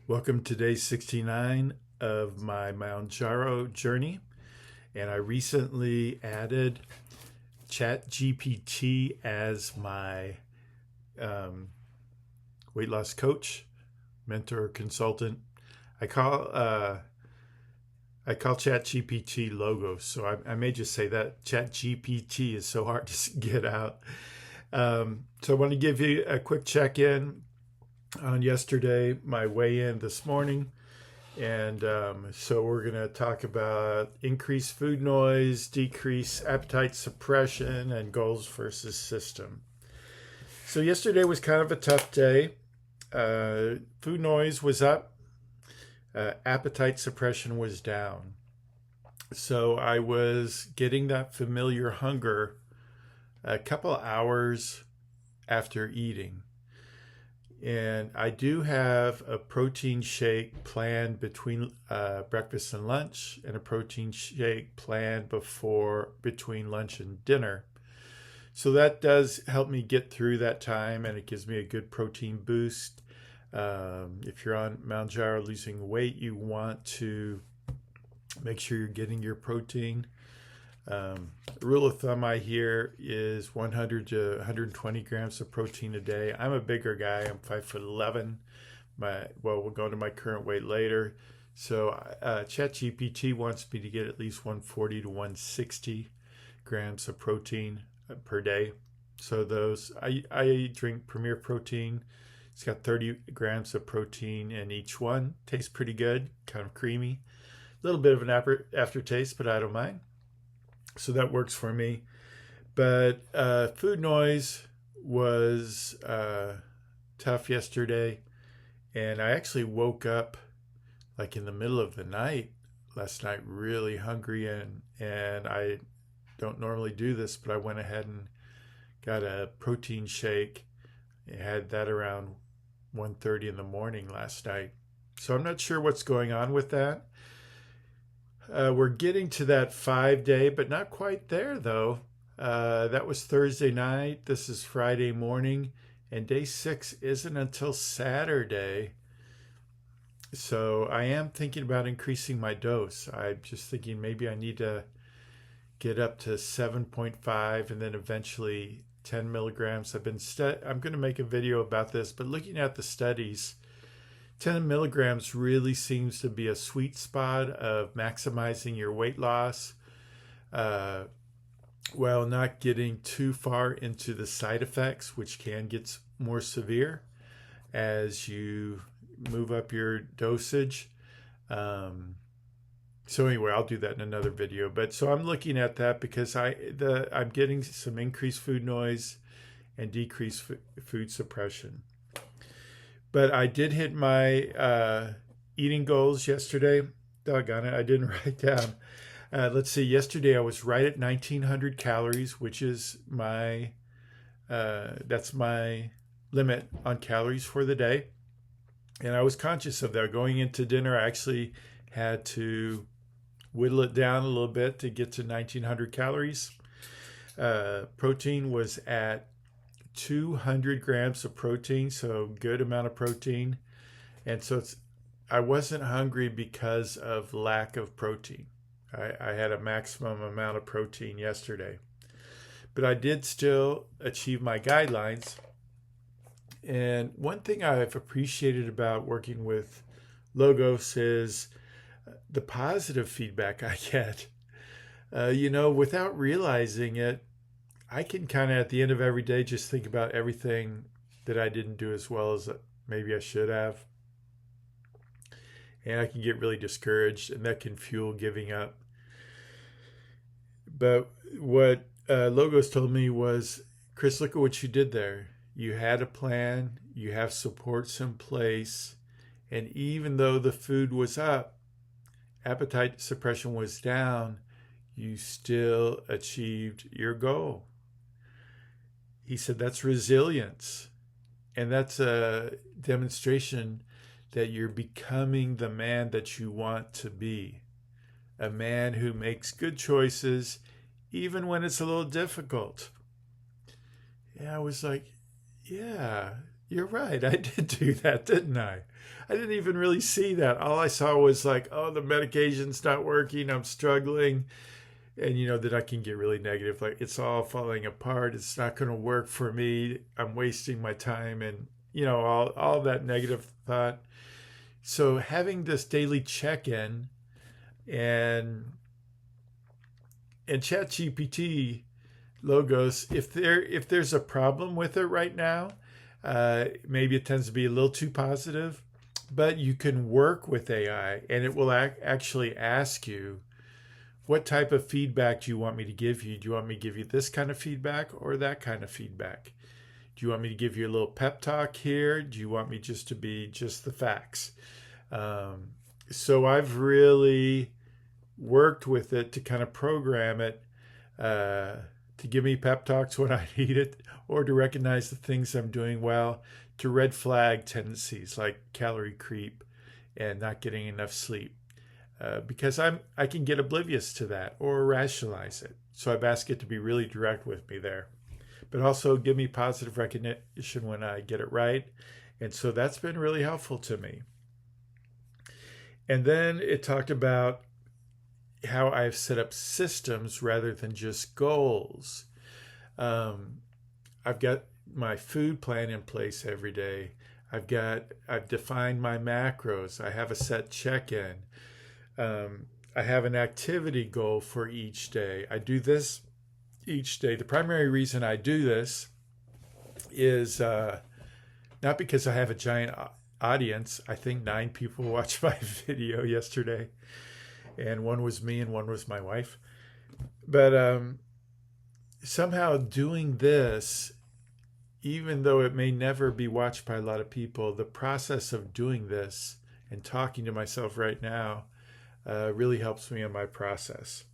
Welcome to day 69 of my Mounjaro journey. And I recently added ChatGPT as my um, weight loss coach, mentor, consultant. I call uh, I call ChatGPT logos, so I may just say that ChatGPT is so hard to get out. So I want to give you a quick check-in on yesterday, my weigh-in this morning. And so we're going to talk about increased food noise, decreased appetite suppression, and goals versus system. So yesterday was kind of a tough day. Food noise was up, appetite suppression was down. So I was getting that familiar hunger a couple hours after eating. And I do have a protein shake planned between breakfast and lunch, and a protein shake planned between lunch and dinner. So that does help me get through that time, and it gives me a good protein boost. If you're on Mounjaro losing weight, you want to make sure you're getting your protein. The rule of thumb I hear is 100 to 120 grams of protein a day. I'm a bigger guy. I'm 5'11". We'll go into my current weight later. So ChatGPT wants me to get at least 140 to 160 grams of protein per day. So I drink Premier Protein. It's got 30 grams of protein in each one. Tastes pretty good, kind of creamy. A little bit of an aftertaste, but I don't mind. So that works for me. But food noise was tough yesterday. And I actually woke up like in the middle of the night last night really hungry. And I don't normally do this, but I went ahead and got a protein shake. I had that around 1:30 in the morning last night. So I'm not sure what's going on with that. We're getting to that 5 day, but not quite there though. That was Thursday night. This is Friday morning, and day 6 isn't until Saturday. So I am thinking about increasing my dose. I'm just thinking maybe I need to get up to 7.5 and then eventually 10 milligrams. I'm going to make a video about this, but looking at the studies, 10 milligrams really seems to be a sweet spot of maximizing your weight loss while not getting too far into the side effects, which can get more severe as you move up your dosage. So anyway, I'll do that in another video. But so I'm looking at that because I'm getting some increased food noise and decreased food suppression. But I did hit my eating goals yesterday. Doggone it, I didn't write down. Let's see, yesterday I was right at 1,900 calories, which is that's my limit on calories for the day. And I was conscious of that. Going into dinner, I actually had to whittle it down a little bit to get to 1,900 calories. Protein was at 200 grams of protein, so good amount of protein. And so I wasn't hungry because of lack of protein. I had a maximum amount of protein yesterday. But I did still achieve my guidelines. And one thing I've appreciated about working with Logos is the positive feedback I get. Without realizing it, I can kind of at the end of every day just think about everything that I didn't do as well as maybe I should have. And I can get really discouraged, and that can fuel giving up. But what Logos told me was, Chris, look at what you did there. You had a plan, you have supports in place, and even though the food was up, appetite suppression was down, you still achieved your goal. He said that's resilience. And that's a demonstration that you're becoming the man that you want to be. A man who makes good choices even when it's a little difficult. Yeah, I was like, yeah, You're right. I did do that, didn't I? I didn't even really see that. All I saw was like, oh, the medication's not working. I'm struggling. And, then I can get really negative. Like, it's all falling apart. It's not going to work for me. I'm wasting my time and, all that negative thought. So having this daily check-in and ChatGPT logos, if there's a problem with it right now, maybe it tends to be a little too positive, but you can work with AI and it will actually ask you, what type of feedback do you want me to give you? Do you want me to give you this kind of feedback or that kind of feedback? Do you want me to give you a little pep talk here? Do you want me just to be just the facts? So I've really worked with it to kind of program it to give me pep talks when I need it, or to recognize the things I'm doing well, to red flag tendencies like calorie creep and not getting enough sleep. Because I can get oblivious to that or rationalize it. So I've asked it to be really direct with me there. But also give me positive recognition when I get it right. And so that's been really helpful to me. And then it talked about how I've set up systems rather than just goals. I've got my food plan in place every day. I've defined my macros. I have a set check-in. I have an activity goal for each day. I do this each day. The primary reason I do this is not because I have a giant audience. I think 9 people watched my video yesterday, and one was me and one was my wife. But somehow doing this, even though it may never be watched by a lot of people, the process of doing this and talking to myself right now really helps me in my process.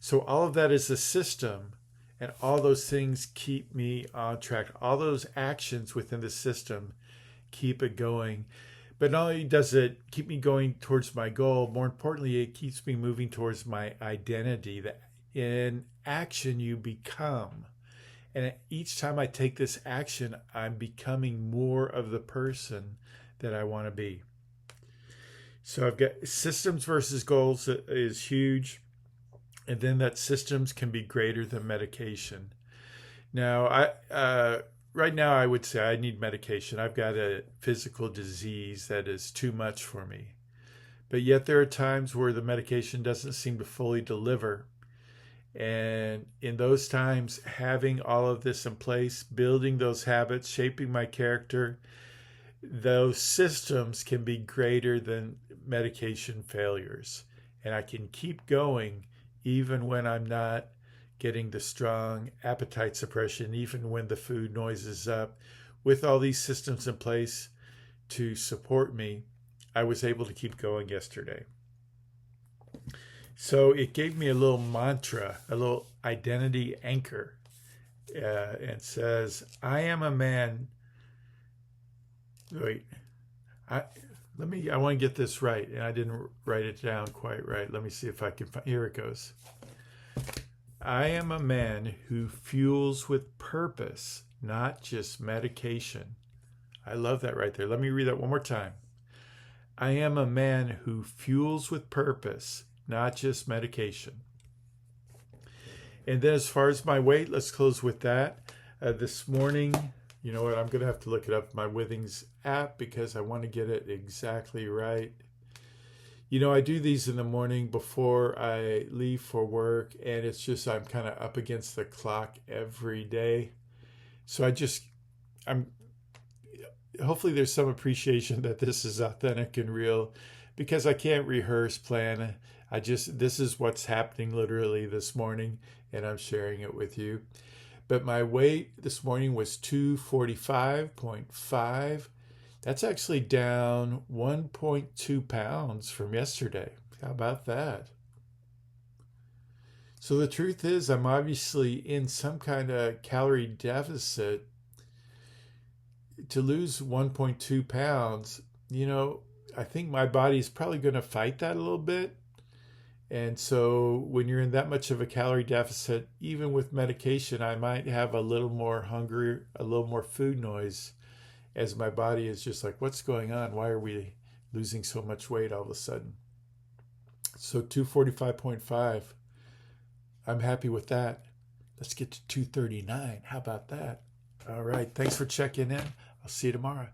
So all of that is a system, and all those things keep me on track. All those actions within the system keep it going. But not only does it keep me going towards my goal, more importantly, it keeps me moving towards my identity. That in action you become. And each time I take this action, I'm becoming more of the person that I want to be. So I've got systems versus goals is huge. And then that systems can be greater than medication. Now, right now I would say I need medication. I've got a physical disease that is too much for me. But yet there are times where the medication doesn't seem to fully deliver. And in those times, having all of this in place, building those habits, shaping my character, those systems can be greater than medication failures. And I can keep going even when I'm not getting the strong appetite suppression, even when the food noise is up. With all these systems in place to support me, I was able to keep going yesterday. So it gave me a little mantra, a little identity anchor. And says, I am a man. Wait, I want to get this right, and I didn't write it down quite right. Let me see if I can find. Here it goes. I am a man who fuels with purpose, not just medication. I love that right there. Let me read that one more time. I am a man who fuels with purpose, not just medication. And then as far as my weight, let's close with that. This morning, you know what, I'm going to have to look it up in my Withings app because I want to get it exactly right. You know, I do these in the morning before I leave for work, and it's just I'm kind of up against the clock every day. So hopefully there's some appreciation that this is authentic and real, because I can't rehearse, plan. This is what's happening literally this morning, and I'm sharing it with you. But my weight this morning was 245.5. That's actually down 1.2 pounds from yesterday. How about that? So the truth is, I'm obviously in some kind of calorie deficit. To lose 1.2 pounds, you know, I think my body's probably going to fight that a little bit. And so when you're in that much of a calorie deficit, even with medication, I might have a little more hunger, a little more food noise. as my body is just like, what's going on? Why are we losing so much weight all of a sudden? So 245.5, I'm happy with that. Let's get to 239. How about that? All right. Thanks for checking in. I'll see you tomorrow.